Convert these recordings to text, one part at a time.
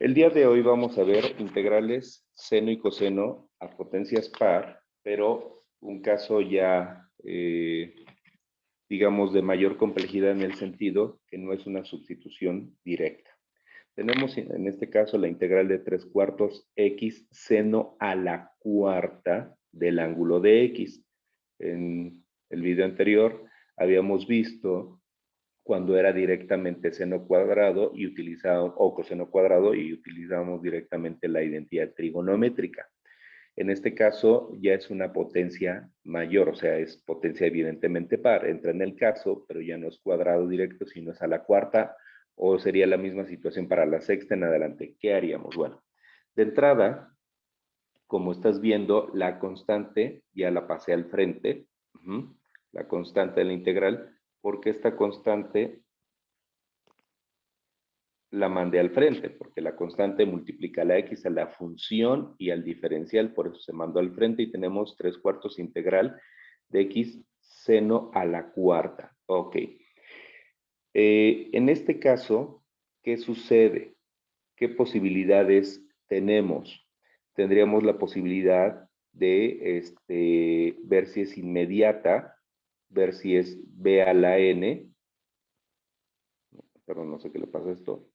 El día de hoy vamos a ver integrales seno y coseno a potencias par, pero un caso ya, digamos, de mayor complejidad en el sentido que no es una sustitución directa. Tenemos en este caso la integral de 3/4 x seno a la cuarta del ángulo de x. En el video anterior habíamos visto cuando era directamente seno cuadrado y utilizábamos, o coseno cuadrado y utilizábamos directamente la identidad trigonométrica. En este caso ya es una potencia mayor, o sea, es potencia evidentemente par, entra en el caso, pero ya no es cuadrado directo, sino es a la cuarta, o sería la misma situación para la sexta en adelante. ¿Qué haríamos? Bueno, de entrada, como estás viendo, la constante ya la pasé al frente, la constante de la integral, porque esta constante la mandé al frente, porque la constante multiplica la x a la función y al diferencial, por eso se mandó al frente y tenemos 3/4 integral de x seno a la cuarta. Ok. En este caso, ¿qué sucede? ¿Qué posibilidades tenemos? Tendríamos la posibilidad de ver si es inmediata, ver si es b a la n, perdón, no sé qué le pasa a esto.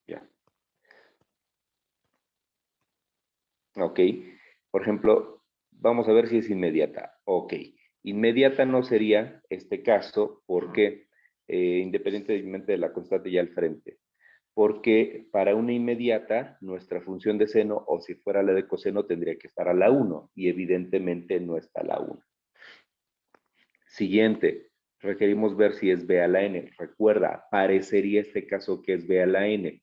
Ya. Ok, por ejemplo, vamos a ver si es inmediata. Ok, inmediata no sería este caso porque independientemente de la constante ya al frente, porque para una inmediata nuestra función de seno o si fuera la de coseno tendría que estar a la 1 y evidentemente no está a la 1. Siguiente, requerimos ver si es b a la n. Recuerda, parecería este caso que es b a la n.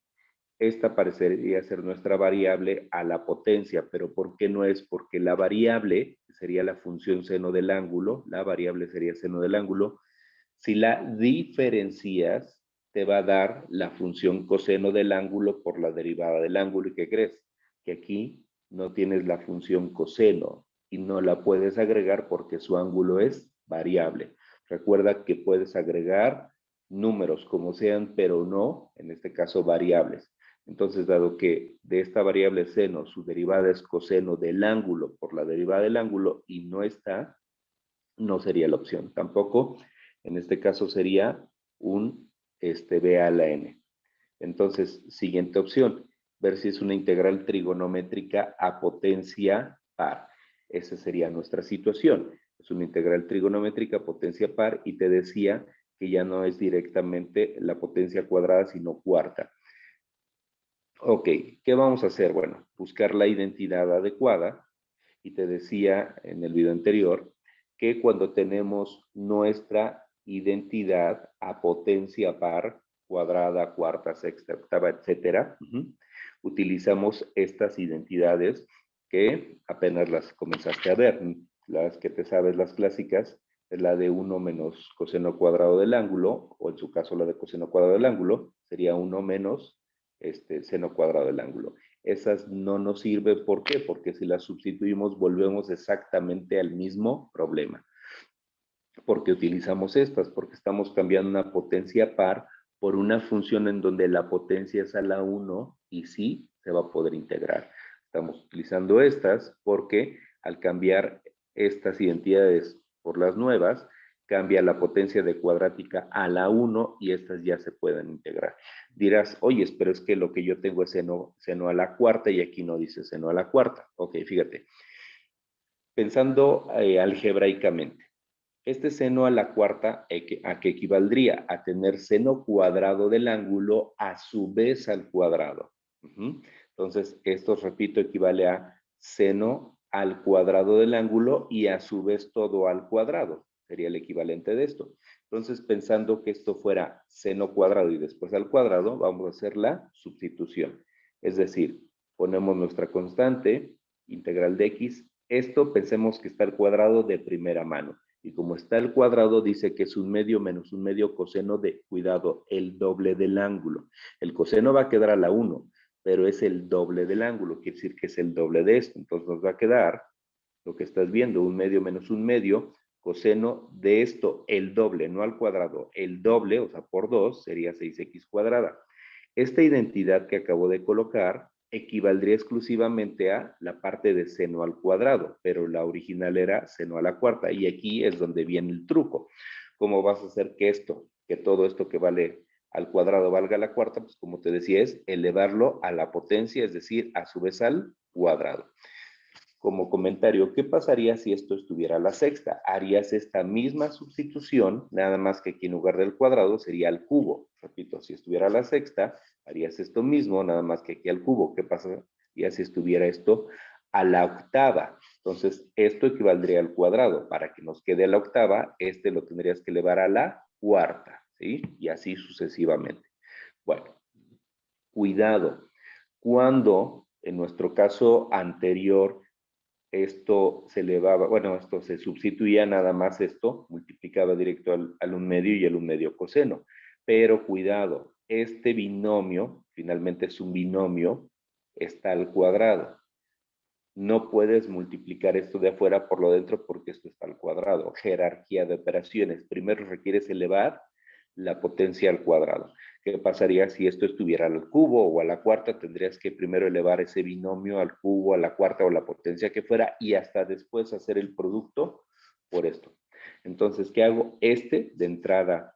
Esta parecería ser nuestra variable a la potencia, pero ¿por qué no es? Porque la variable sería la función seno del ángulo, la variable sería seno del ángulo. Si la diferencias, te va a dar la función coseno del ángulo por la derivada del ángulo. ¿Y qué crees? Que aquí no tienes la función coseno y no la puedes agregar porque su ángulo es variable. Recuerda que puedes agregar números como sean, pero no, en este caso, variables. Entonces, dado que de esta variable seno, su derivada es coseno del ángulo por la derivada del ángulo y no está, no sería la opción. Tampoco, en este caso, sería un b a la n. Entonces, siguiente opción, ver si es una integral trigonométrica a potencia par. Esa sería nuestra situación. Es una integral trigonométrica a potencia par y te decía que ya no es directamente la potencia cuadrada, sino cuarta. Ok, ¿qué vamos a hacer? Bueno, buscar la identidad adecuada y te decía en el video anterior que cuando tenemos nuestra identidad a potencia par, cuadrada, cuarta, sexta, octava, etcétera, utilizamos estas identidades que apenas las comenzaste a ver, las que te sabes, las clásicas, es la de 1 menos coseno cuadrado del ángulo, o en su caso la de coseno cuadrado del ángulo, sería 1 menos seno cuadrado del ángulo. Esas no nos sirven, ¿por qué? Porque si las sustituimos volvemos exactamente al mismo problema. ¿Por qué utilizamos estas? Porque estamos cambiando una potencia par por una función en donde la potencia es a la 1 y sí se va a poder integrar. Estamos utilizando estas porque al cambiar estas identidades por las nuevas, cambia la potencia de cuadrática a la 1 y estas ya se pueden integrar. Dirás, oye, pero es que lo que yo tengo es seno a la cuarta y aquí no dice seno a la cuarta. Ok, fíjate. Pensando algebraicamente, este seno a la cuarta, ¿a qué equivaldría? A tener seno cuadrado del ángulo a su vez al cuadrado. Entonces, esto, repito, equivale a seno al cuadrado del ángulo y a su vez todo al cuadrado. Sería el equivalente de esto. Entonces, pensando que esto fuera seno cuadrado y después al cuadrado, vamos a hacer la sustitución. Es decir, ponemos nuestra constante, integral de x. Esto pensemos que está al cuadrado de primera mano. Y como está el cuadrado, dice que es un medio menos un medio coseno de, cuidado, el doble del ángulo. El coseno va a quedar a la 1, pero es el doble del ángulo, quiere decir que es el doble de esto. Entonces nos va a quedar lo que estás viendo, un medio menos un medio, coseno de esto, el doble, no al cuadrado, el doble, o sea, por 2, sería 6x cuadrada. Esta identidad que acabo de colocar equivaldría exclusivamente a la parte de seno al cuadrado, pero la original era seno a la cuarta, y aquí es donde viene el truco. ¿Cómo vas a hacer que todo esto que vale al cuadrado valga a la cuarta? Pues como te decía, es elevarlo a la potencia, es decir, a su vez al cuadrado. Como comentario, ¿qué pasaría si esto estuviera a la sexta? Harías esta misma sustitución, nada más que aquí en lugar del cuadrado sería al cubo. Repito, si estuviera a la sexta, harías esto mismo, nada más que aquí al cubo. ¿Qué pasaría si estuviera esto a la octava? Entonces, esto equivaldría al cuadrado. Para que nos quede a la octava, este lo tendrías que elevar a la cuarta, ¿sí? Y así sucesivamente. Bueno, cuidado. Cuando, en nuestro caso anterior, esto se elevaba, bueno, esto se sustituía nada más esto, multiplicaba directo al 1/2 y el 1/2 coseno. Pero cuidado, este binomio, finalmente es un binomio, está al cuadrado. No puedes multiplicar esto de afuera por lo dentro porque esto está al cuadrado. Jerarquía de operaciones. Primero requieres elevar la potencia al cuadrado. ¿Qué pasaría si esto estuviera al cubo o a la cuarta? Tendrías que primero elevar ese binomio al cubo, a la cuarta o la potencia que fuera y hasta después hacer el producto por esto. Entonces, ¿qué hago? Este de entrada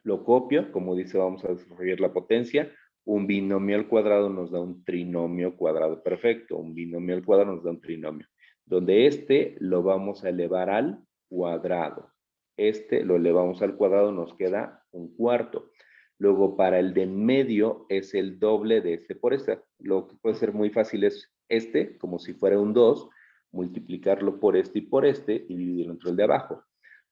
lo copio, como dice, vamos a desarrollar la potencia. Un binomio al cuadrado nos da un trinomio cuadrado perfecto. Un binomio al cuadrado nos da un trinomio. Donde este lo vamos a elevar al cuadrado. Este lo elevamos al cuadrado, nos queda un cuarto. Luego, para el de en medio es el doble de este por este. Lo que puede ser muy fácil es este, como si fuera un 2, multiplicarlo por este y dividirlo entre el de abajo.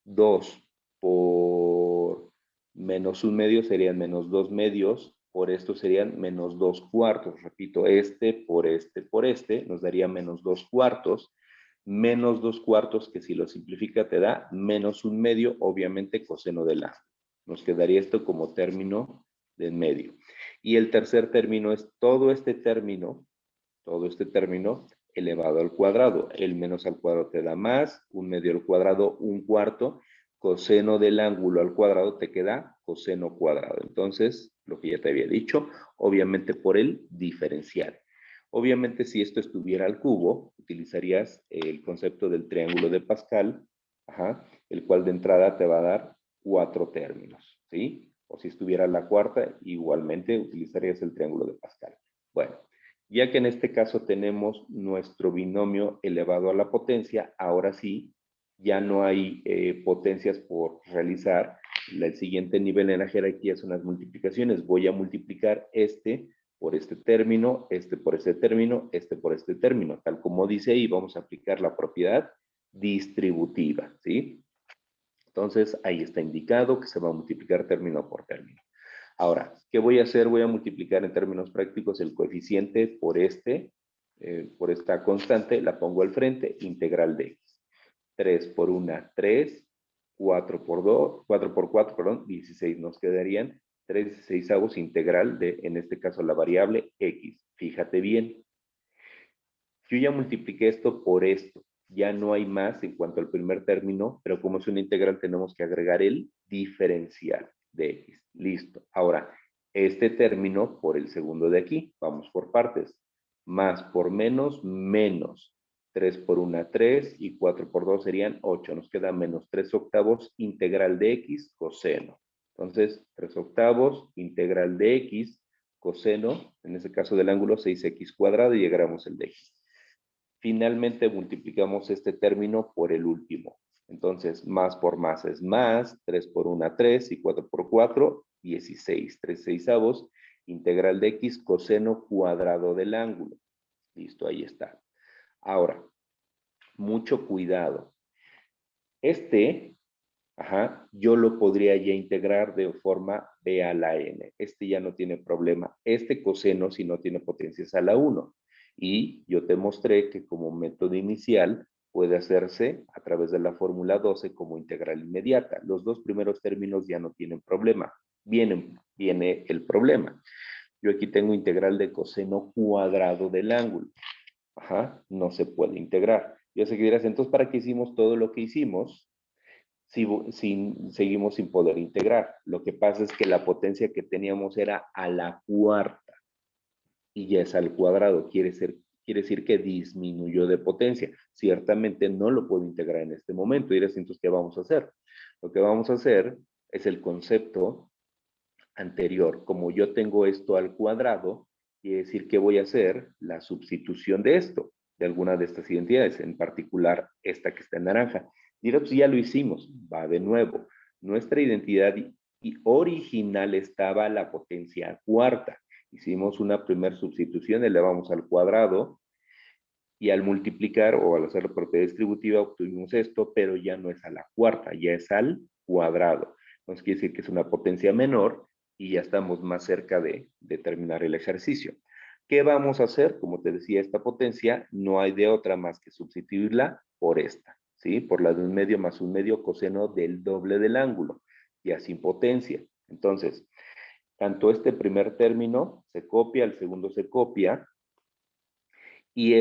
2 por menos 1/2 serían menos 2/2, por esto serían menos 2/4. Repito, este por este, nos daría menos 2/4, menos 2/4, que si lo simplifica te da menos 1/2, obviamente coseno de la. Nos quedaría esto como término de en medio. Y el tercer término es todo este término elevado al cuadrado. El menos al cuadrado te da más, 1/2 al cuadrado, 1/4, coseno del ángulo al cuadrado te queda coseno cuadrado. Entonces, lo que ya te había dicho, obviamente por el diferencial. Obviamente, si esto estuviera al cubo, utilizarías el concepto del triángulo de Pascal, el cual de entrada te va a dar 4 términos, ¿sí? O si estuviera a la cuarta, igualmente utilizarías el triángulo de Pascal. Bueno, ya que en este caso tenemos nuestro binomio elevado a la potencia, ahora sí, ya no hay potencias por realizar. El siguiente nivel en la jerarquía son las multiplicaciones. Voy a multiplicar este por este término, este por este término, este por este término. Tal como dice ahí, vamos a aplicar la propiedad distributiva, ¿sí? Entonces, ahí está indicado que se va a multiplicar término por término. Ahora, ¿qué voy a hacer? Voy a multiplicar en términos prácticos el coeficiente por esta constante, la pongo al frente, integral de x. 3 por 1, 3, 4 por 2, 4 por 4, perdón, 16 nos quedarían 3/16 integral de, en este caso, la variable x. Fíjate bien, yo ya multipliqué esto por esto. Ya no hay más en cuanto al primer término, pero como es una integral tenemos que agregar el diferencial de x. Listo. Ahora, este término por el segundo de aquí. Vamos por partes. Más por menos, menos. 3 por 1, 3 y 4 por 2 serían 8. Nos queda menos 3 octavos integral de x coseno. Entonces, 3 octavos integral de x coseno, en este caso del ángulo 6x cuadrado y llegamos al de x. Finalmente multiplicamos este término por el último. Entonces, más por más es más, 3 por 1, 3 y 4 por 4, 16, 3/16, integral de x coseno cuadrado del ángulo. Listo, ahí está. Ahora, mucho cuidado. Yo lo podría ya integrar de forma b a la n. Este ya no tiene problema. Este coseno si no tiene potencias a la 1. Y yo te mostré que como método inicial puede hacerse a través de la fórmula 12 como integral inmediata. Los dos primeros términos ya no tienen problema. Viene el problema. Yo aquí tengo integral de coseno cuadrado del ángulo. No se puede integrar. Yo sé que dirás, entonces, ¿para qué hicimos todo lo que hicimos? seguimos sin poder integrar. Lo que pasa es que la potencia que teníamos era a la cuarta y ya es al cuadrado. Quiere decir que disminuyó de potencia. Ciertamente no lo puedo integrar en este momento. Y dirás, entonces, ¿qué vamos a hacer? Lo que vamos a hacer es el concepto anterior. Como yo tengo esto al cuadrado, quiere decir que voy a hacer la sustitución de esto, de alguna de estas identidades, en particular esta que está en naranja. Dirá, pues ya lo hicimos, va de nuevo. Nuestra identidad original estaba a la potencia cuarta. Hicimos una primera sustitución, elevamos al cuadrado y al multiplicar o al hacer la propiedad distributiva obtuvimos esto, pero ya no es a la cuarta, ya es al cuadrado. Entonces quiere decir que es una potencia menor y ya estamos más cerca de terminar el ejercicio. ¿Qué vamos a hacer? Como te decía, esta potencia no hay de otra más que sustituirla por esta, ¿sí? Por la de 1/2 más 1/2 coseno del doble del ángulo, ya sin potencia. Entonces, tanto este primer término se copia, el segundo se copia, y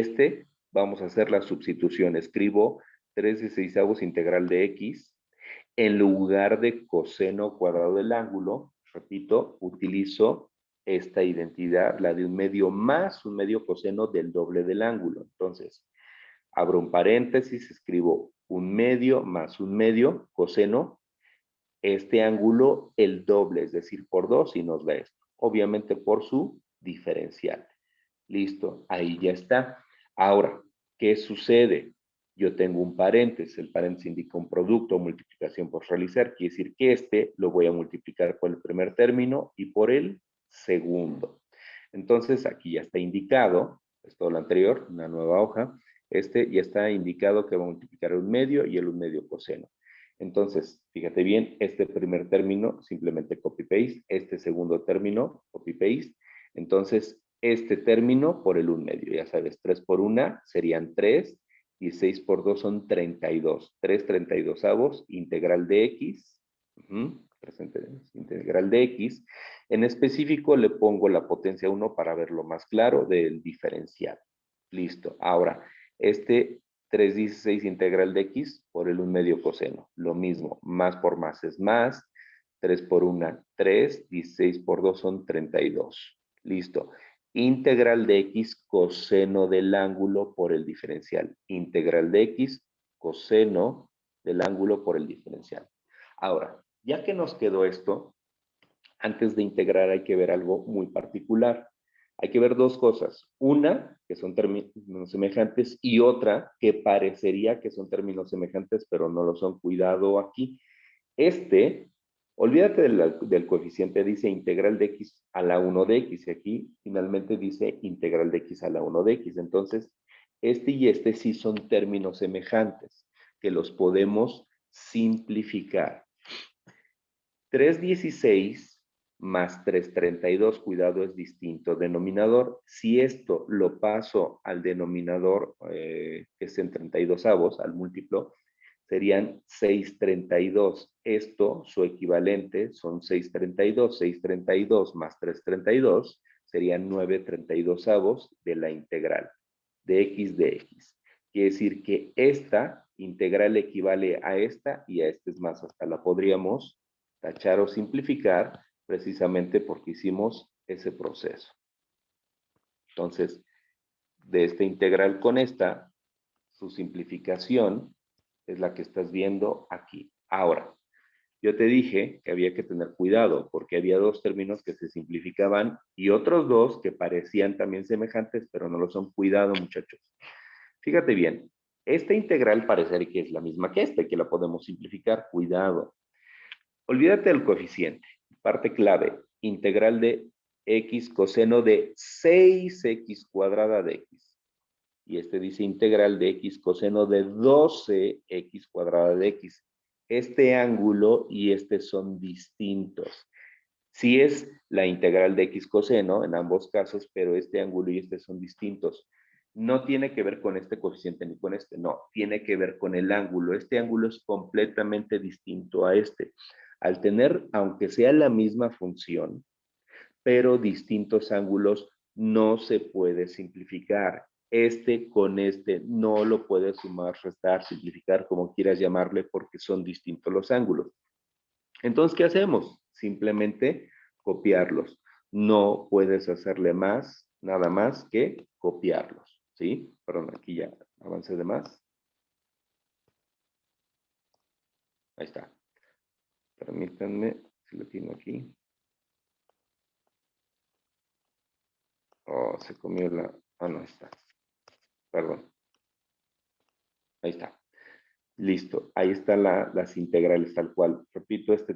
vamos a hacer la sustitución. Escribo 3/16 integral de x. En lugar de coseno cuadrado del ángulo, repito, utilizo esta identidad, la de 1/2 más 1/2 coseno del doble del ángulo. Entonces, abro un paréntesis, escribo 1/2 más 1/2 coseno, este ángulo el doble, es decir, por 2 y nos da esto. Obviamente por su diferencial. Listo, ahí ya está. Ahora, ¿qué sucede? Yo tengo un paréntesis, el paréntesis indica un producto o multiplicación por realizar, quiere decir que lo voy a multiplicar por el primer término y por el segundo. Entonces, aquí ya está indicado, es todo lo anterior, una nueva hoja, ya está indicado que va a multiplicar el 1/2 y el 1/2 coseno. Entonces, fíjate bien, este primer término simplemente copy-paste, este segundo término copy-paste, entonces este término por el 1/2, ya sabes, 3 por 1 serían 3, y 6 por 2 son 32, 3/32 integral de x, integral de x, en específico le pongo la potencia 1 para verlo más claro del diferencial. Listo, ahora, 3/16 integral de x por el 1/2 coseno, lo mismo, más por más es más, 3 por 1, 3, 16 por 2 son 32. Listo. Integral de x coseno del ángulo por el diferencial. Integral de x coseno del ángulo por el diferencial. Ahora, ya que nos quedó esto, antes de integrar hay que ver algo muy particular. Hay que ver dos cosas. Una, que son términos semejantes, y otra, que parecería que son términos semejantes, pero no lo son. Cuidado aquí. Olvídate del coeficiente, dice integral de x a la 1 de x, y aquí finalmente dice integral de x a la 1 de x. Entonces, y sí son términos semejantes, que los podemos simplificar. 3/16 más 3/32, cuidado, es distinto denominador. Si esto lo paso al denominador, que es en 32avos, al múltiplo, serían 6/32. Esto, su equivalente, son 6/32. 6/32 más 3/32 serían 9/32avos de la integral de x de x. Quiere decir que esta integral equivale a esta y a esta, es más, hasta la podríamos tachar o simplificar precisamente porque hicimos ese proceso. Entonces, de esta integral con esta, su simplificación es la que estás viendo aquí. Ahora, yo te dije que había que tener cuidado porque había dos términos que se simplificaban y otros dos que parecían también semejantes, pero no lo son. Cuidado, muchachos. Fíjate bien, esta integral parecería que es la misma que esta, que la podemos simplificar. Cuidado. Olvídate del coeficiente. Parte clave, integral de x coseno de 6x cuadrada de x. Y dice integral de x coseno de 12x cuadrada de x. Este ángulo y son distintos. Sí es la integral de x coseno en ambos casos, pero este ángulo y son distintos. No tiene que ver con este coeficiente ni con no, tiene que ver con el ángulo. Este ángulo es completamente distinto a este. Al tener, aunque sea la misma función, pero distintos ángulos, no se puede simplificar. Este con este no lo puedes sumar, restar, simplificar, como quieras llamarle, porque son distintos los ángulos. Entonces, ¿qué hacemos? Simplemente copiarlos. No puedes hacerle más, nada más que copiarlos, ¿sí? Perdón, aquí ya avancé de más. Ahí está. Permítanme, si lo tengo aquí. Oh, se comió la... Ah, no, está. Perdón. Ahí está. Listo. Ahí están las integrales tal cual. Repito, este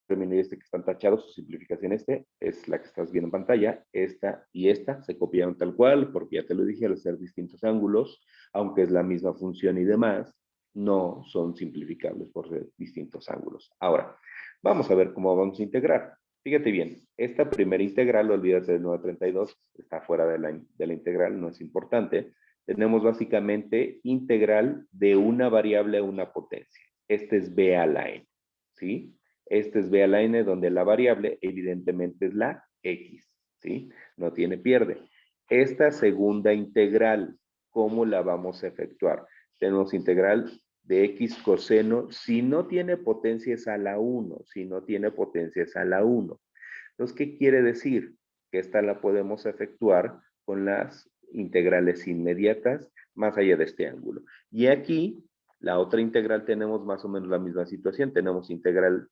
término y este que están tachados, su simplificación este, es la que estás viendo en pantalla. Esta y esta se copiaron tal cual, porque ya te lo dije, al ser distintos ángulos, aunque es la misma función y demás, no son simplificables por ser distintos ángulos. Ahora, vamos a ver cómo vamos a integrar. Fíjate bien, esta primera integral, olvídate del 932, está fuera de la integral, no es importante. Tenemos básicamente integral de una variable a una potencia. Este es b a la n, ¿sí? Este es b a la n, donde la variable evidentemente es la x, ¿sí? No tiene pierde. Esta segunda integral, ¿cómo la vamos a efectuar? Tenemos integral de x coseno, si no tiene potencia es a la 1, si no tiene potencia es a la 1. Entonces, ¿qué quiere decir? Que esta la podemos efectuar con las integrales inmediatas más allá de este ángulo. Y aquí, la otra integral, tenemos más o menos la misma situación. Tenemos integral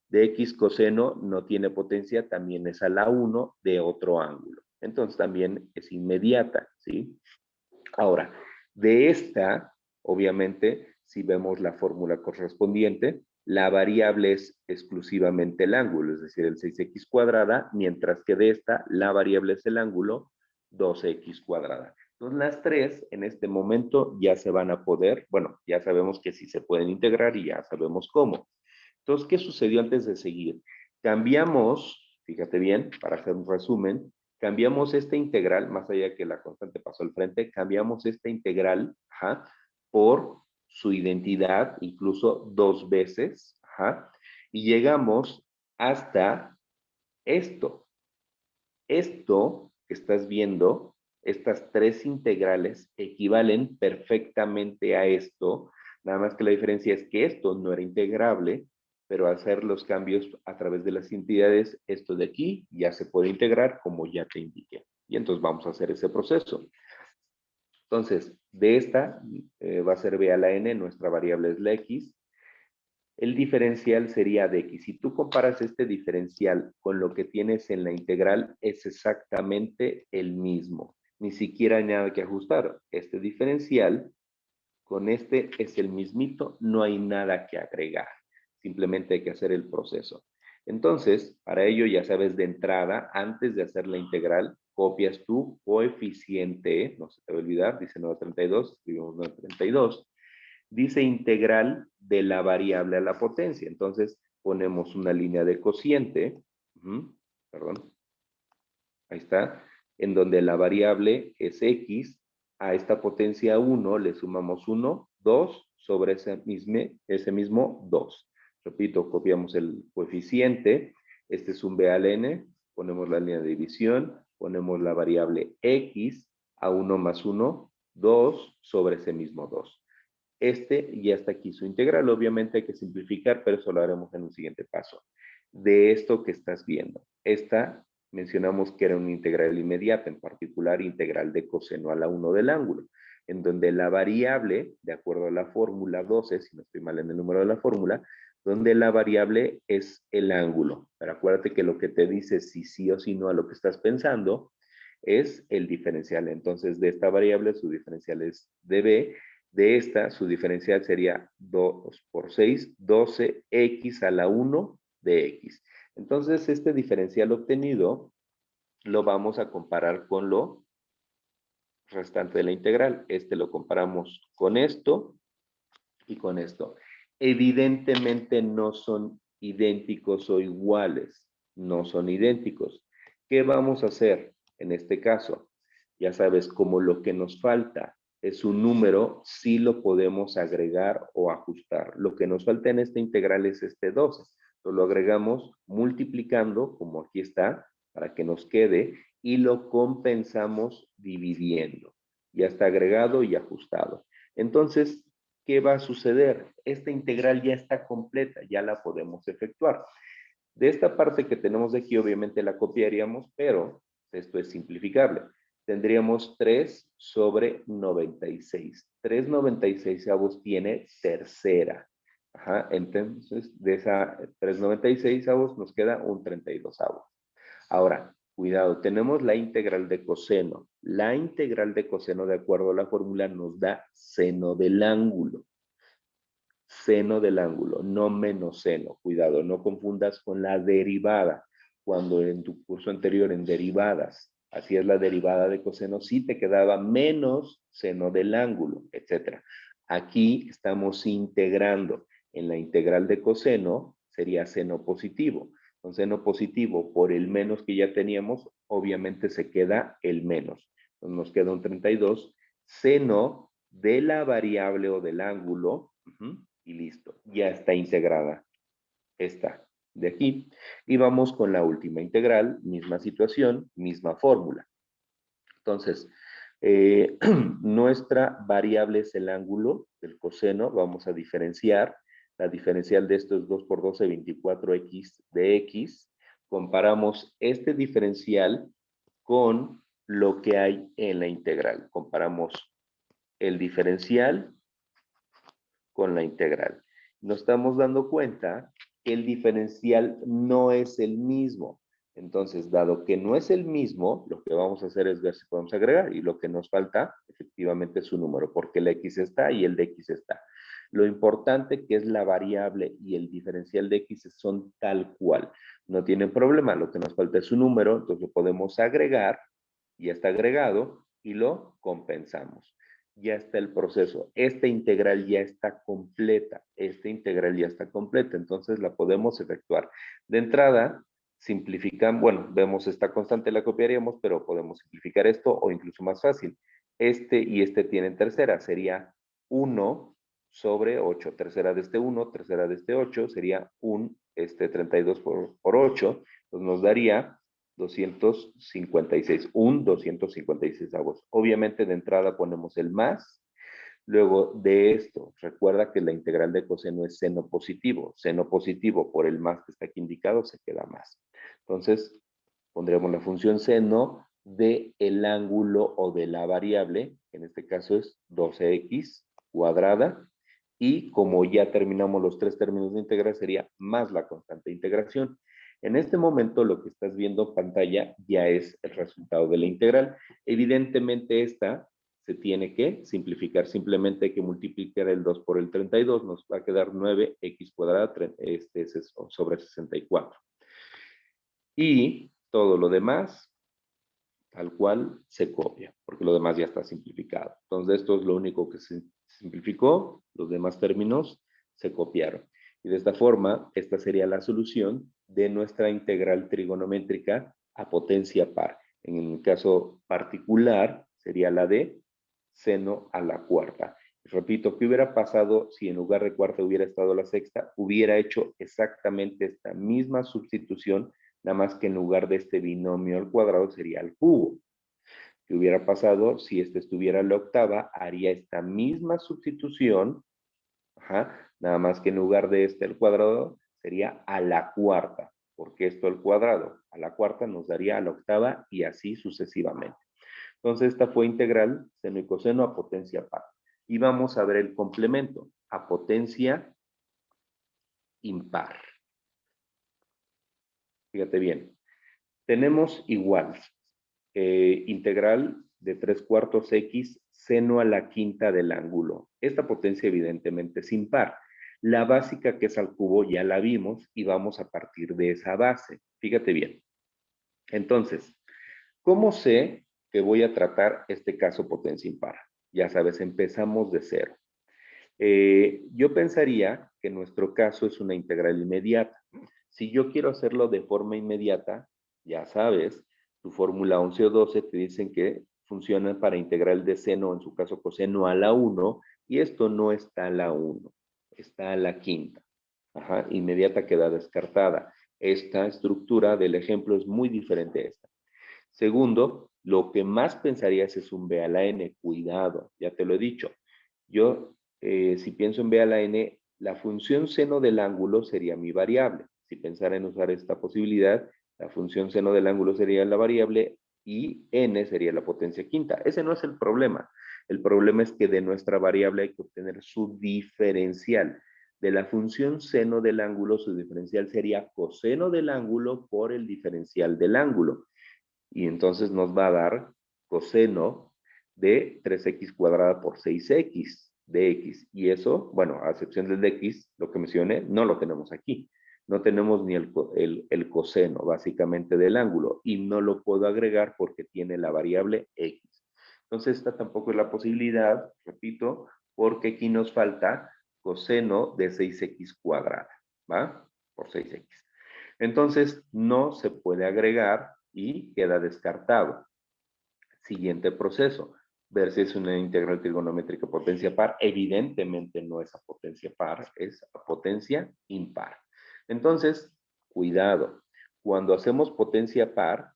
de x coseno, no tiene potencia, también es a la 1 de otro ángulo. Entonces, también es inmediata, ¿sí? Ahora, de esta, obviamente, si vemos la fórmula correspondiente, la variable es exclusivamente el ángulo, es decir, el 6x cuadrada, mientras que de esta, la variable es el ángulo 2x cuadrada. Entonces, las tres en este momento ya se van a poder, bueno, ya sabemos que sí se pueden integrar y ya sabemos cómo. Entonces, ¿qué sucedió antes de seguir? Cambiamos, fíjate bien, para hacer un resumen, cambiamos esta integral, más allá que la constante pasó al frente, cambiamos esta integral por su identidad, incluso dos veces, y llegamos hasta esto. Esto que estás viendo, estas tres integrales equivalen perfectamente a esto, nada más que la diferencia es que esto no era integrable, pero al hacer los cambios a través de las entidades, esto de aquí ya se puede integrar como ya te indiqué. Y entonces vamos a hacer ese proceso. Entonces, de esta va a ser b a la n, nuestra variable es la x, el diferencial sería de x. Si tú comparas este diferencial con lo que tienes en la integral, es exactamente el mismo. Ni siquiera hay nada que ajustar. Este diferencial con este es el mismito, no hay nada que agregar. Simplemente hay que hacer el proceso. Entonces, para ello ya sabes de entrada, antes de hacer la integral, copias tu coeficiente, no se te va a olvidar, dice 932, escribimos 932, dice integral de la variable a la potencia. Entonces, ponemos una línea de cociente, perdón, ahí está, en donde la variable es x, a esta potencia 1 le sumamos 1, 2 sobre ese mismo 2. Repito, copiamos el coeficiente, este es un b al n, ponemos la línea de división, ponemos la variable x, a 1 más 1, 2 sobre ese mismo 2. Este ya está aquí su integral, obviamente hay que simplificar, pero eso lo haremos en un siguiente paso. De esto que estás viendo, esta mencionamos que era una integral inmediata, en particular integral de coseno a la 1 del ángulo, en donde la variable, de acuerdo a la fórmula 12, si no estoy mal en el número de la fórmula, donde la variable es el ángulo. Pero acuérdate que lo que te dice si sí o si no a lo que estás pensando es el diferencial. Entonces, de esta variable, su diferencial es db. De esta, su diferencial sería 2 por 6, 12x a la 1 de x. Entonces, este diferencial obtenido lo vamos a comparar con lo restante de la integral. Este lo comparamos con esto y con esto. Evidentemente no son idénticos o iguales. No son idénticos. ¿Qué vamos a hacer en este caso? Ya sabes, como lo que nos falta es un número, sí lo podemos agregar o ajustar. Lo que nos falta en esta integral es este 12. Lo agregamos multiplicando, como aquí está, para que nos quede, y lo compensamos dividiendo. Ya está agregado y ajustado. Entonces, ¿qué va a suceder? Esta integral ya está completa, ya la podemos efectuar. De esta parte que tenemos de aquí, obviamente la copiaríamos, pero esto es simplificable. Tendríamos 3 sobre 96. 3/96 tiene tercera. Ajá, entonces de esa 3/96 nos queda un 32. Ahora, cuidado, tenemos la integral de coseno. La integral de coseno, de acuerdo a la fórmula, nos da seno del ángulo. Seno del ángulo, no menos seno. Cuidado, no confundas con la derivada. Cuando en tu curso anterior en derivadas hacías la derivada de coseno, sí te quedaba menos seno del ángulo, etc. Aquí estamos integrando. En la integral de coseno sería seno positivo. Con seno positivo por el menos que ya teníamos, obviamente se queda el menos. Entonces nos queda un 32. Seno de la variable o del ángulo, y listo, ya está integrada esta de aquí. Y vamos con la última integral, misma situación, misma fórmula. Entonces, nuestra variable es el ángulo del coseno, vamos a diferenciar. La diferencial de esto es 2 por 12, 24x de x. Comparamos este diferencial con lo que hay en la integral. Comparamos el diferencial con la integral. Nos estamos dando cuenta que el diferencial no es el mismo. Entonces, dado que no es el mismo, lo que vamos a hacer es ver si podemos agregar, y lo que nos falta efectivamente es su número, porque el x está y el de x está. Lo importante que es la variable y el diferencial de x son tal cual. No tienen problema, lo que nos falta es su número, entonces lo podemos agregar, ya está agregado, y lo compensamos. Ya está el proceso. Esta integral ya está completa. Esta integral ya está completa. Entonces la podemos efectuar. De entrada, simplifican, bueno, vemos esta constante, la copiaríamos, pero podemos simplificar esto o incluso más fácil. Este y este tienen tercera. Sería 1 sobre 8. Tercera de este 1, tercera de este 8. Sería 32 por 8. Entonces nos daría 256, un 256 avos. Obviamente de entrada ponemos el más. Luego de esto, recuerda que la integral de coseno es seno positivo. Seno positivo por el más que está aquí indicado se queda más. Entonces, pondremos la función seno de el ángulo o de la variable, en este caso es 12x cuadrada, y como ya terminamos los tres términos de integral, sería más la constante de integración. En este momento lo que estás viendo en pantalla ya es el resultado de la integral. Evidentemente esta se tiene que simplificar, simplemente hay que multiplicar el 2 por el 32, nos va a quedar 9x cuadrada sobre 64. Y todo lo demás, tal cual, se copia, porque lo demás ya está simplificado. Entonces esto es lo único que se simplificó, los demás términos se copiaron. Y de esta forma, esta sería la solución de nuestra integral trigonométrica a potencia par. En el caso particular, sería la de seno a la cuarta. Repito, ¿qué hubiera pasado si en lugar de cuarta hubiera estado la sexta? Hubiera hecho exactamente esta misma sustitución, nada más que en lugar de este binomio al cuadrado sería al cubo. ¿Qué hubiera pasado si este estuviera en la octava? Haría esta misma sustitución, nada más que en lugar de este al cuadrado sería a la cuarta, porque esto al cuadrado, a la cuarta nos daría a la octava y así sucesivamente. Entonces, esta fue integral seno y coseno a potencia par. Y vamos a ver el complemento a potencia impar. Fíjate bien. Tenemos igual integral de 3/4 x seno a la quinta del ángulo. Esta potencia evidentemente es impar. La básica, que es al cubo, ya la vimos y vamos a partir de esa base. Fíjate bien. Entonces, ¿cómo sé que voy a tratar este caso potencia impar? Ya sabes, empezamos de cero. Yo pensaría que nuestro caso es una integral inmediata. Si yo quiero hacerlo de forma inmediata, ya sabes, tu fórmula 11 o 12 te dicen que funcionan para integral de seno, en su caso coseno a la 1, y esto no está a la 1, está a la quinta. Inmediata queda descartada. Esta estructura del ejemplo es muy diferente a esta. Segundo, Lo que más pensarías es un b a la n. Cuidado, ya te lo he dicho. Yo, si pienso en b a la n, la función seno del ángulo sería mi variable. Si pensara en usar esta posibilidad, la función seno del ángulo sería la variable y n sería la potencia quinta. Ese no es el problema. El problema es que de nuestra variable hay que obtener su diferencial. De la función seno del ángulo, su diferencial sería coseno del ángulo por el diferencial del ángulo. Y entonces nos va a dar coseno de 3x cuadrada por 6x de x. Y eso, bueno, a excepción del de x, lo que mencioné, no lo tenemos aquí. No tenemos ni el coseno, básicamente, del ángulo. Y no lo puedo agregar porque tiene la variable x. Entonces, esta tampoco es la posibilidad, repito, porque aquí nos falta coseno de 6x cuadrada, ¿va? Por 6x. Entonces, no se puede agregar y queda descartado. Siguiente proceso, ver si es una integral trigonométrica potencia par. Evidentemente no es a potencia par, es a potencia impar. Entonces, cuidado, cuando hacemos potencia par,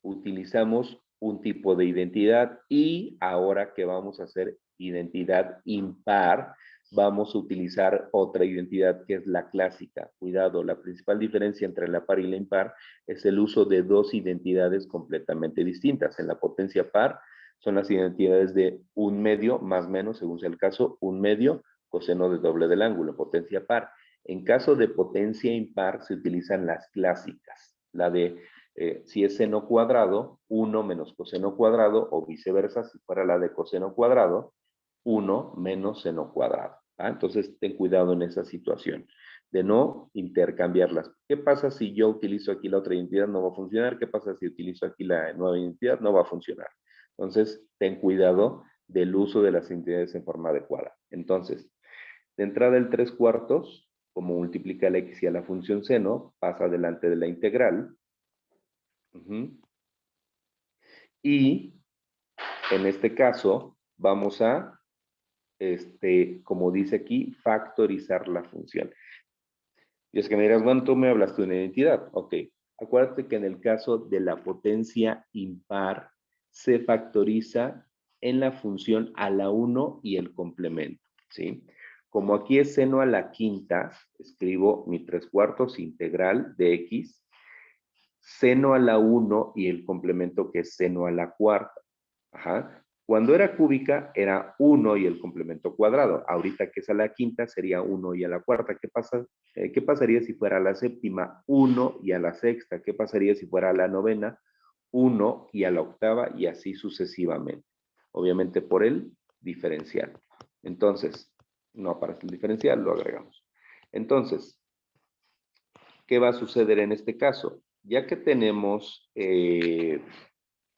utilizamos un tipo de identidad y ahora que vamos a hacer identidad impar, vamos a utilizar otra identidad que es la clásica. Cuidado, la principal diferencia entre la par y la impar es el uso de dos identidades completamente distintas. En la potencia par son las identidades de un medio más menos, según sea el caso, un medio coseno de doble del ángulo, potencia par. En caso de potencia impar se utilizan las clásicas, la de si es seno cuadrado, 1 menos coseno cuadrado, o viceversa, si fuera la de coseno cuadrado, 1 menos seno cuadrado. ¿Ah? Entonces, ten cuidado en esa situación de no intercambiarlas. ¿Qué pasa si yo utilizo aquí la otra identidad? No va a funcionar. ¿Qué pasa si utilizo aquí la nueva identidad? No va a funcionar. Entonces, ten cuidado del uso de las identidades en forma adecuada. Entonces, de entrada el 3/4, como multiplica la x y a la función seno, pasa delante de la integral. Y en este caso, vamos a como dice aquí, factorizar la función. Y es que me dirás, bueno, tú me hablas de una identidad. Ok, acuérdate que en el caso de la potencia impar, se factoriza en la función a la 1 y el complemento, ¿sí? Como aquí es seno a la quinta, escribo mi 3/4 integral de x, seno a la 1 y el complemento que es seno a la cuarta. Ajá. Cuando era cúbica era 1 y el complemento cuadrado. Ahorita que es a la quinta sería 1 y a la cuarta. ¿Qué pasa? ¿Qué pasaría si fuera a la séptima? 1 y a la sexta. ¿Qué pasaría si fuera a la novena? 1 y a la octava y así sucesivamente. Obviamente por el diferencial. Entonces, no aparece el diferencial, lo agregamos. Entonces, ¿qué va a suceder en este caso? Ya que tenemos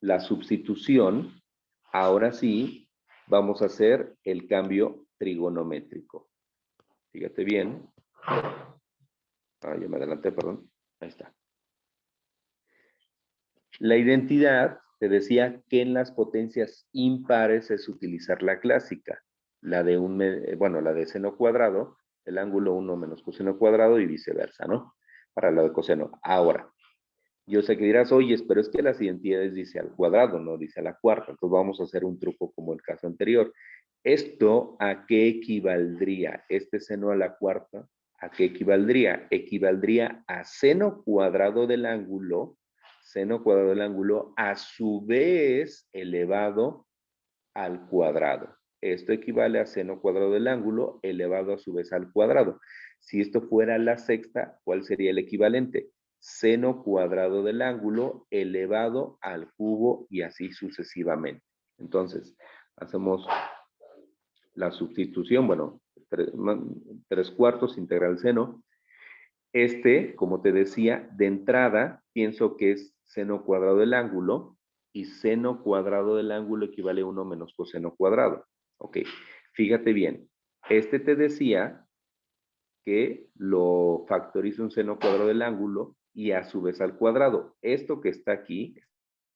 la substitución, ahora sí vamos a hacer el cambio trigonométrico. Fíjate bien. Ya me adelanté, perdón. Ahí está. La identidad, te decía que en las potencias impares es utilizar la clásica. La de la de seno cuadrado, el ángulo 1 menos coseno cuadrado y viceversa, ¿no? Para la de coseno. Ahora, yo sé que dirás, oye, pero es que las identidades dice al cuadrado, no dice a la cuarta. Entonces vamos a hacer un truco como el caso anterior. ¿Esto a qué equivaldría? Este seno a la cuarta, ¿a qué equivaldría? Equivaldría a seno cuadrado del ángulo, a su vez elevado al cuadrado. Esto equivale a seno cuadrado del ángulo elevado a su vez al cuadrado. Si esto fuera la sexta, ¿cuál sería el equivalente? Seno cuadrado del ángulo elevado al cubo y así sucesivamente. Entonces, hacemos la sustitución, bueno, 3/4 integral seno. Como te decía, de entrada, pienso que es seno cuadrado del ángulo y seno cuadrado del ángulo equivale a 1 menos coseno cuadrado. Ok, fíjate bien. Te decía que lo factoriza un seno cuadrado del ángulo y a su vez al cuadrado. Esto que está aquí,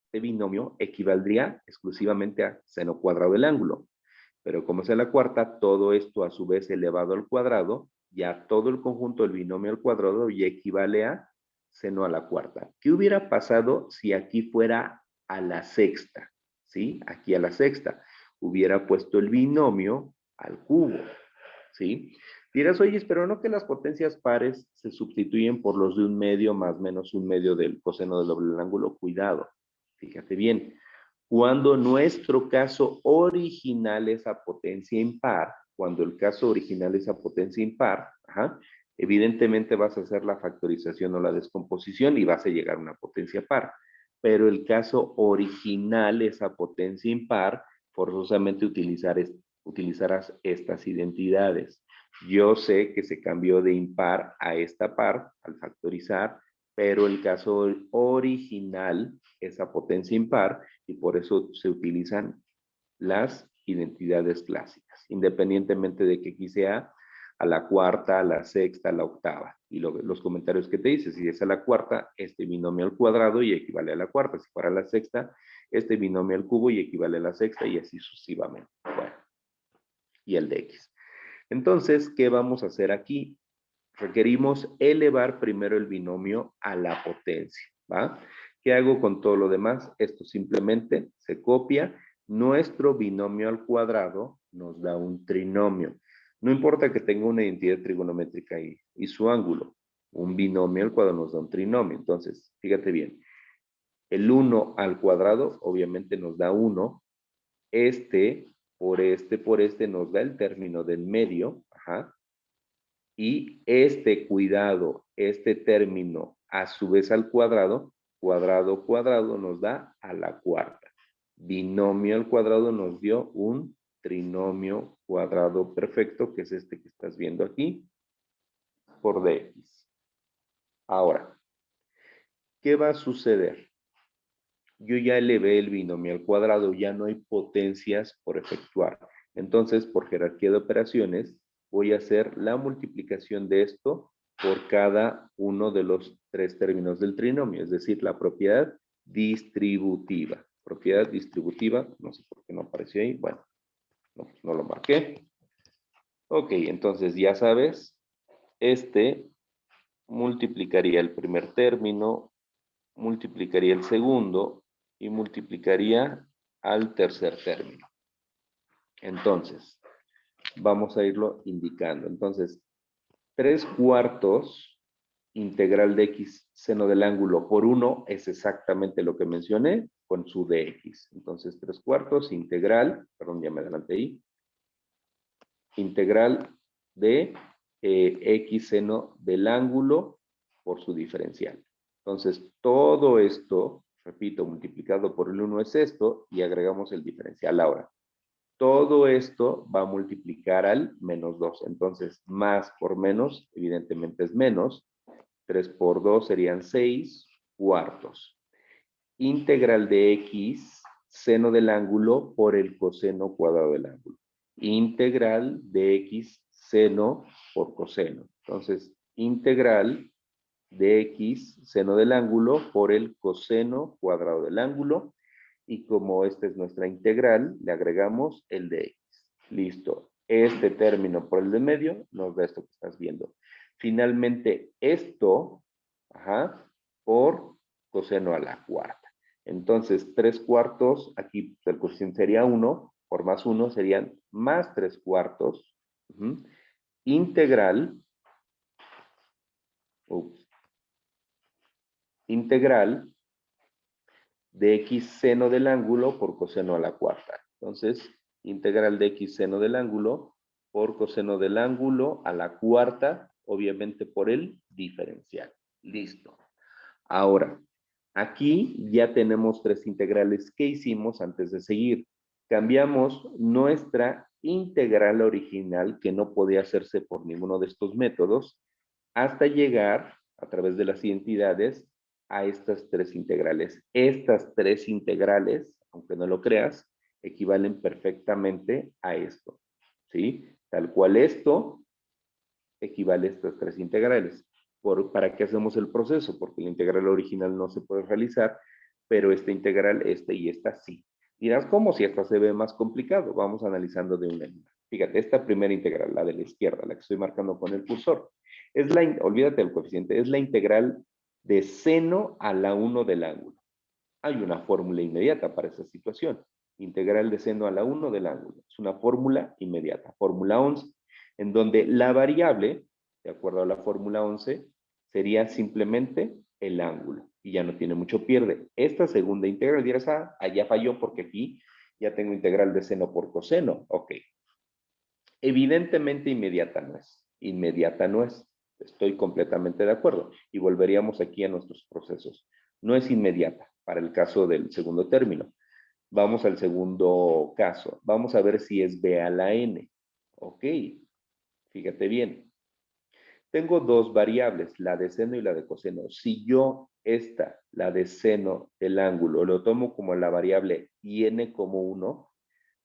este binomio, equivaldría exclusivamente a seno cuadrado del ángulo. Pero como es la cuarta, todo esto a su vez elevado al cuadrado, ya todo el conjunto del binomio al cuadrado ya equivale a seno a la cuarta. ¿Qué hubiera pasado si aquí fuera a la sexta, ¿sí? Aquí a la sexta. Hubiera puesto el binomio al cubo, ¿sí? Dirás, oye, pero no que las potencias pares se sustituyen por los de un medio más menos un medio del coseno del doble del ángulo. Cuidado, fíjate bien. Cuando nuestro caso original es a potencia impar, cuando el caso original es a potencia impar, evidentemente vas a hacer la factorización o la descomposición y vas a llegar a una potencia par. Pero el caso original es a potencia impar, forzosamente utilizarás estas identidades. Yo sé que se cambió de impar a esta par al factorizar, pero el caso original es a potencia impar y por eso se utilizan las identidades clásicas, independientemente de que aquí sea a la cuarta, a la sexta, a la octava. Y los comentarios que te dice, si es a la cuarta, este binomio al cuadrado y equivale a la cuarta. Si fuera a la sexta, este binomio al cubo y equivale a la sexta y así sucesivamente. Bueno, y el de x. Entonces, ¿qué vamos a hacer aquí? Requerimos elevar primero el binomio a la potencia, ¿va? ¿Qué hago con todo lo demás? Esto simplemente se copia. Nuestro binomio al cuadrado nos da un trinomio. No importa que tenga una identidad trigonométrica y su ángulo. Un binomio al cuadrado nos da un trinomio. Entonces, fíjate bien. El 1 al cuadrado obviamente nos da 1. Por este nos da el término del medio. Y cuidado, este término a su vez al cuadrado, cuadrado nos da a la cuarta. Binomio al cuadrado nos dio un trinomio cuadrado perfecto, que es este que estás viendo aquí, por dx. Ahora, ¿qué va a suceder? Yo ya elevé el binomio al cuadrado, ya no hay potencias por efectuar. Entonces, por jerarquía de operaciones, voy a hacer la multiplicación de esto por cada uno de los tres términos del trinomio, es decir, la propiedad distributiva. Propiedad distributiva, no sé por qué no apareció ahí, bueno, no lo marqué. Ok, entonces ya sabes, multiplicaría el primer término, multiplicaría el segundo y multiplicaría al tercer término. Entonces, vamos a irlo indicando. Entonces, 3/4 integral de x seno del ángulo por 1 es exactamente lo que mencioné con su dx. Entonces, 3/4 integral, perdón, ya me adelanté ahí, integral de x seno del ángulo por su diferencial. Entonces, todo esto, repito, multiplicado por el 1 es esto y agregamos el diferencial ahora. Todo esto va a multiplicar al menos 2. Entonces, más por menos, evidentemente es menos. 3 por 2 serían 6/4. Integral de x, seno del ángulo por el coseno cuadrado del ángulo. Integral de x, seno por coseno. Entonces, integral de x, seno del ángulo por el coseno cuadrado del ángulo. Y como esta es nuestra integral, le agregamos el de x. Listo. Este término por el de medio nos da esto que estás viendo. Finalmente, esto, por coseno a la cuarta. Entonces, 3/4, aquí el cociente sería 1, por más 1 serían más 3/4. Integral, integral de x seno del ángulo por coseno a la cuarta. Entonces, integral de x seno del ángulo por coseno del ángulo a la cuarta, obviamente por el diferencial. Listo. Ahora, aquí ya tenemos tres integrales que hicimos antes de seguir. Cambiamos nuestra integral original, que no podía hacerse por ninguno de estos métodos, hasta llegar, a través de las identidades, a estas tres integrales. Estas tres integrales, aunque no lo creas, equivalen perfectamente a esto, ¿sí? Tal cual esto equivale a estas tres integrales. ¿Para qué hacemos el proceso? Porque la integral original no se puede realizar, pero esta integral, y esta sí. Dirás, ¿cómo si esta se ve más complicado? Vamos analizando de una en una. Fíjate, esta primera integral, la de la izquierda, la que estoy marcando con el cursor, olvídate del coeficiente, es la integral de seno a la 1 del ángulo. Hay una fórmula inmediata para esa situación. Integral de seno a la 1 del ángulo. Es una fórmula inmediata, fórmula 11, en donde la variable, de acuerdo a la fórmula 11, sería simplemente el ángulo. Y ya no tiene mucho pierde. Esta segunda integral, dirás, allá falló porque aquí ya tengo integral de seno por coseno. Ok. Evidentemente inmediata no es. Inmediata no es. Estoy completamente de acuerdo. Y volveríamos aquí a nuestros procesos. No es inmediata para el caso del segundo término. Vamos al segundo caso. Vamos a ver si es b a la n. Ok. Fíjate bien. Tengo dos variables, la de seno y la de coseno. Si yo esta, la de seno del ángulo, lo tomo como la variable y n como 1,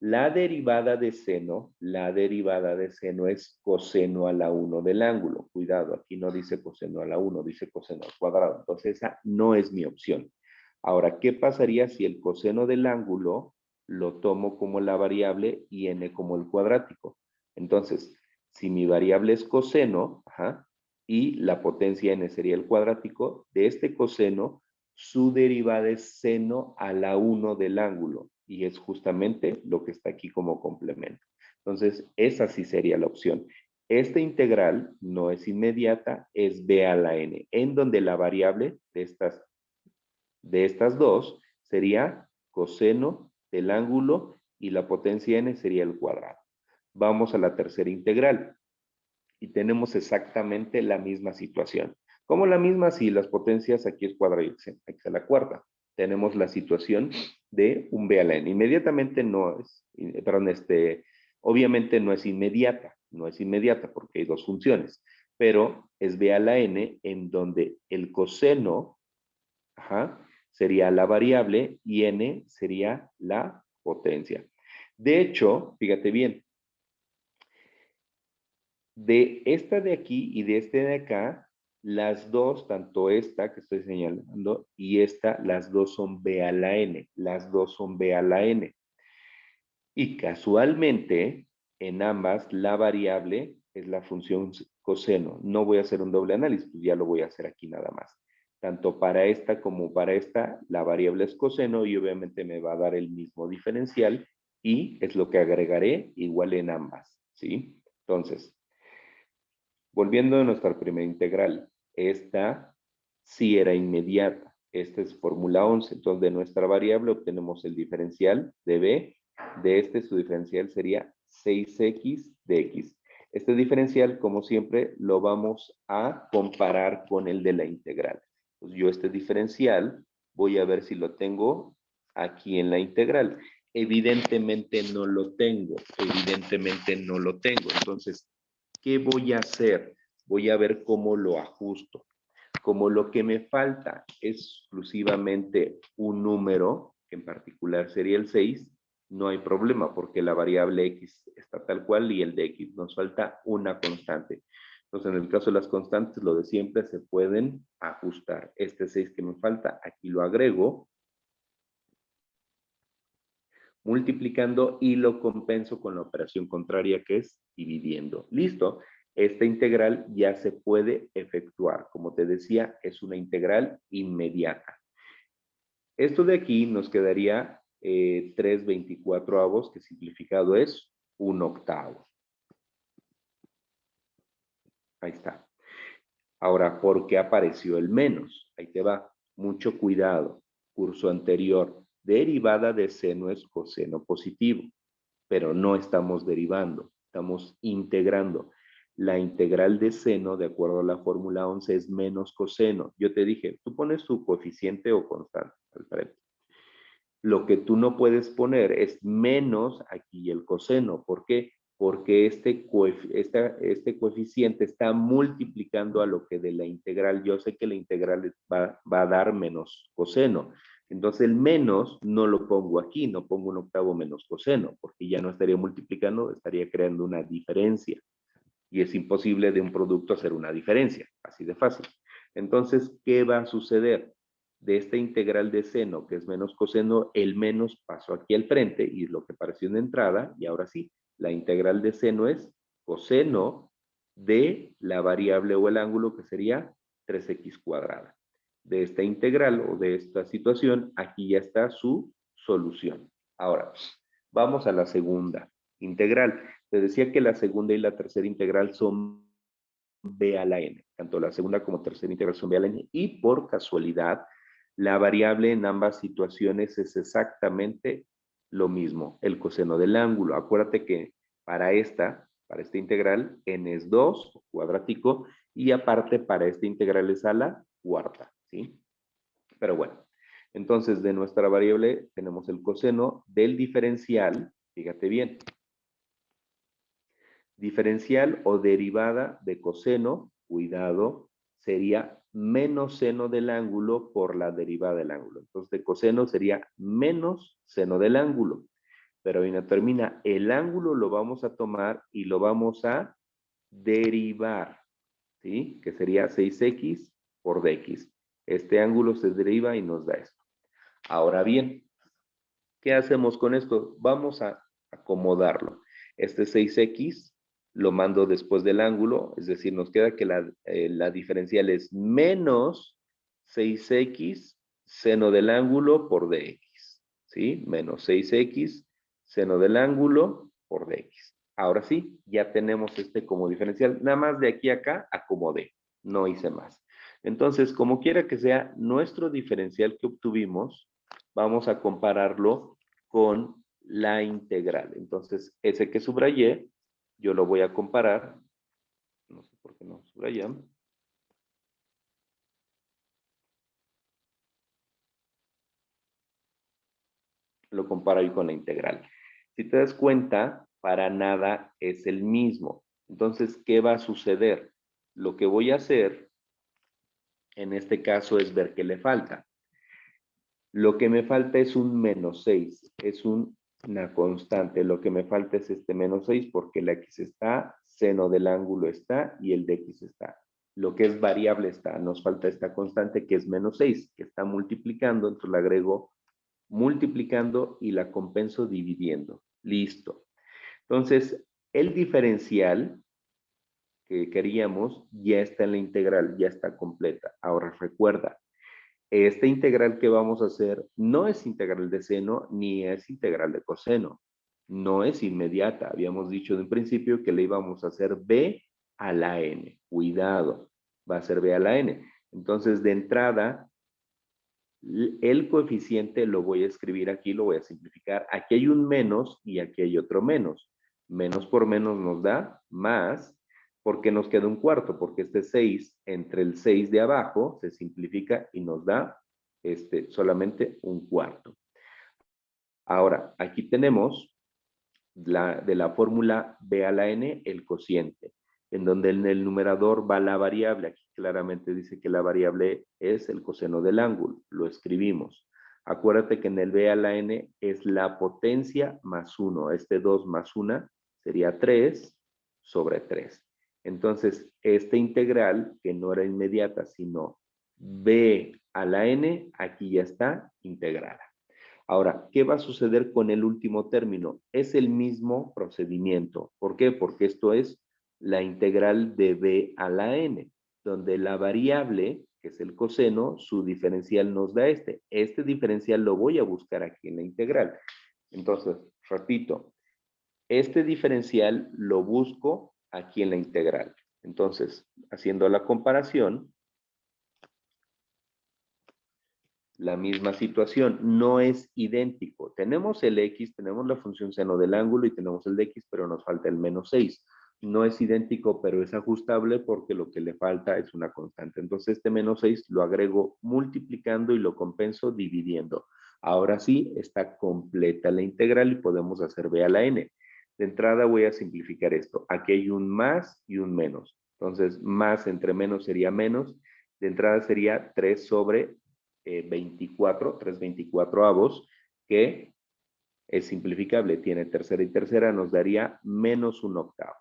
la derivada de seno es coseno a la 1 del ángulo. Cuidado, aquí no dice coseno a la 1, dice coseno al cuadrado. Entonces esa no es mi opción. Ahora, ¿qué pasaría si el coseno del ángulo lo tomo como la variable y n como el cuadrático? Entonces, si mi variable es coseno, y la potencia n sería el cuadrático, de este coseno, su derivada es seno a la 1 del ángulo, y es justamente lo que está aquí como complemento. Entonces, esa sí sería la opción. Esta integral no es inmediata, es b a la n, en donde la variable de estas dos sería coseno del ángulo y la potencia n sería el cuadrado. Vamos a la tercera integral y tenemos exactamente la misma situación. ¿Cómo la misma? Si las potencias aquí es cuadrado y aquí es la cuarta. Tenemos la situación de un b a la n. Inmediatamente no es, perdón, obviamente no es inmediata porque hay dos funciones, pero es b a la n en donde el coseno, sería la variable y n sería la potencia. De hecho, fíjate bien, de esta de aquí y de este de acá, las dos, tanto esta que estoy señalando y esta, las dos son b a la n, las dos son b a la n. Y casualmente, en ambas, la variable es la función coseno. No voy a hacer un doble análisis, pues ya lo voy a hacer aquí nada más. Tanto para esta como para esta, la variable es coseno y obviamente me va a dar el mismo diferencial y es lo que agregaré igual en ambas, ¿sí? Entonces, volviendo a nuestra primera integral, esta sí era inmediata. Esta es fórmula 11. Entonces, de nuestra variable obtenemos el diferencial de b. De su diferencial sería 6x de x. Este diferencial, como siempre, lo vamos a comparar con el de la integral. Pues yo este diferencial voy a ver si lo tengo aquí en la integral. Evidentemente no lo tengo. Evidentemente no lo tengo. Entonces, ¿qué voy a hacer? Voy a ver cómo lo ajusto. Como lo que me falta es exclusivamente un número, que en particular sería el 6, no hay problema porque la variable x está tal cual y el de x nos falta una constante. Entonces, en el caso de las constantes, lo de siempre se pueden ajustar. Este 6 que me falta, aquí lo agrego, multiplicando y lo compenso con la operación contraria que es dividiendo. Listo. Esta integral ya se puede efectuar. Como te decía, es una integral inmediata. Esto de aquí nos quedaría 3/24, que simplificado es 1/8. Ahí está. Ahora, ¿por qué apareció el menos? Ahí te va. Mucho cuidado. Curso anterior. Derivada de seno es coseno positivo, pero no estamos derivando, estamos integrando. La integral de seno, de acuerdo a la fórmula 11, es menos coseno. Yo te dije, tú pones tu coeficiente o constante al frente. Lo que tú no puedes poner es menos aquí el coseno. ¿Por qué? Porque este coeficiente está multiplicando a lo que de la integral. Yo sé que la integral va a dar menos coseno. Entonces el menos no lo pongo aquí, no pongo 1/8 menos coseno, porque ya no estaría multiplicando, estaría creando una diferencia. Y es imposible de un producto hacer una diferencia, así de fácil. Entonces, ¿qué va a suceder? De esta integral de seno, que es menos coseno, el menos pasó aquí al frente y es lo que pareció en entrada, y ahora sí, la integral de seno es coseno de la variable o el ángulo que sería 3x cuadrada. de esta integral o de esta situación, aquí ya está su solución. Ahora, vamos a la segunda integral. Te decía que la segunda y la tercera integral son b a la n. Tanto la segunda como tercera integral son b a la n. Y por casualidad, la variable en ambas situaciones es exactamente lo mismo, el coseno del ángulo. Acuérdate que para esta integral, n es 2, cuadrático, y aparte para esta integral es a la cuarta, ¿sí? Pero bueno, entonces de nuestra variable tenemos el coseno del diferencial, fíjate bien, diferencial o derivada de coseno, cuidado, sería menos seno del ángulo por la derivada del ángulo. Entonces, de coseno sería menos seno del ángulo. Pero ahí no termina. El ángulo lo vamos a tomar y lo vamos a derivar, ¿sí? Que sería 6x por dx. Este ángulo se deriva y nos da esto. Ahora bien, ¿qué hacemos con esto? Vamos a acomodarlo. Este 6x lo mando después del ángulo, es decir, nos queda que la diferencial es menos 6x seno del ángulo por dx, ¿sí? Menos 6x seno del ángulo por dx. Ahora sí, ya tenemos este como diferencial. Nada más de aquí a acá acomodé, no hice más. Entonces, como quiera que sea, nuestro diferencial que obtuvimos, vamos a compararlo con la integral. Entonces, ese que subrayé, yo lo voy a comparar. No sé por qué no subrayan. Lo comparo ahí con la integral. Si te das cuenta, para nada es el mismo. Entonces, ¿qué va a suceder? Lo que voy a hacer en este caso es ver qué le falta. Lo que me falta es un menos 6, es una constante. Lo que me falta es este menos 6 porque la x está, seno del ángulo está y el de x está. Lo que es variable está, nos falta esta constante que es menos 6, que está multiplicando, entonces la agrego multiplicando y la compenso dividiendo. Listo. Entonces, el diferencial que queríamos ya está en la integral, ya está completa. Ahora recuerda, esta integral que vamos a hacer no es integral de seno ni es integral de coseno. No es inmediata. Habíamos dicho de un principio que le íbamos a hacer b a la n. Cuidado, va a ser b a la n. Entonces, de entrada, el coeficiente lo voy a escribir aquí, lo voy a simplificar. Aquí hay un menos y aquí hay otro menos. Menos por menos nos da más, porque nos queda un cuarto, porque este 6 entre el 6 de abajo se simplifica y nos da solamente un cuarto. Ahora, aquí tenemos de la fórmula b a la n el cociente, en donde en el numerador va la variable. Aquí claramente dice que la variable es el coseno del ángulo. Lo escribimos. Acuérdate que en el b a la n es la potencia más 1. Este 2 más 1 sería 3 sobre 3. Entonces, esta integral, que no era inmediata, sino b a la n, aquí ya está integrada. Ahora, ¿qué va a suceder con el último término? Es el mismo procedimiento. ¿Por qué? Porque esto es la integral de b a la n, donde la variable, que es el coseno, su diferencial nos da este. Este diferencial lo voy a buscar aquí en la integral. Entonces, repito, este diferencial lo busco aquí en la integral. Entonces, haciendo la comparación, la misma situación, no es idéntico. Tenemos el x, tenemos la función seno del ángulo y tenemos el de x, pero nos falta el menos 6. No es idéntico, pero es ajustable porque lo que le falta es una constante. Entonces este menos 6 lo agrego multiplicando y lo compenso dividiendo. Ahora sí, está completa la integral y podemos hacer b a la n. De entrada voy a simplificar esto. Aquí hay un más y un menos. Entonces, más entre menos sería menos. De entrada sería 3 sobre 24, 3/24avos, que es simplificable, tiene tercera y tercera, nos daría menos un octavo.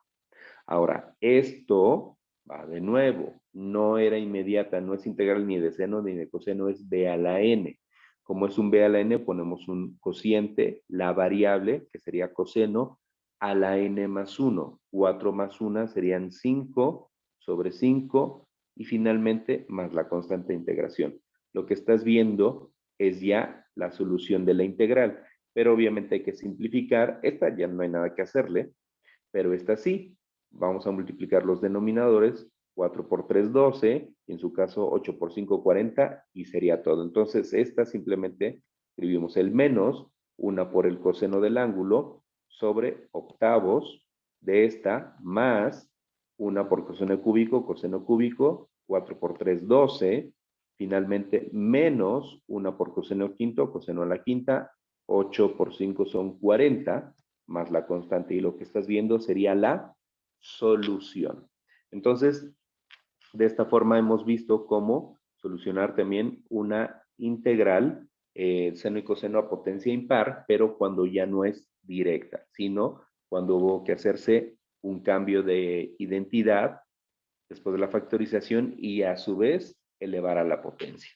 Ahora, esto va de nuevo, no era inmediata, no es integral ni de seno ni de coseno, es b a la n. Como es un b a la n, ponemos un cociente, la variable, que sería coseno, a la n más 1. 4 más 1 serían 5 sobre 5 y finalmente más la constante de integración. lo que estás viendo es ya la solución de la integral. Pero obviamente hay que simplificar. Esta ya no hay nada que hacerle, pero esta sí. Vamos a multiplicar los denominadores. 4 por 3, 12, y en su caso 8 por 5, 40, y sería todo. Entonces, esta simplemente escribimos el menos, una por el coseno del ángulo, sobre octavos de esta, más una por coseno cúbico, 4 por 3, 12, finalmente menos una por coseno quinto, coseno a la quinta, 8 por 5 son 40, más la constante, y lo que estás viendo sería la solución. Entonces, de esta forma hemos visto cómo solucionar también una integral seno y coseno a potencia impar, pero cuando ya no es directa, sino cuando hubo que hacerse un cambio de identidad después de la factorización y a su vez elevar a la potencia.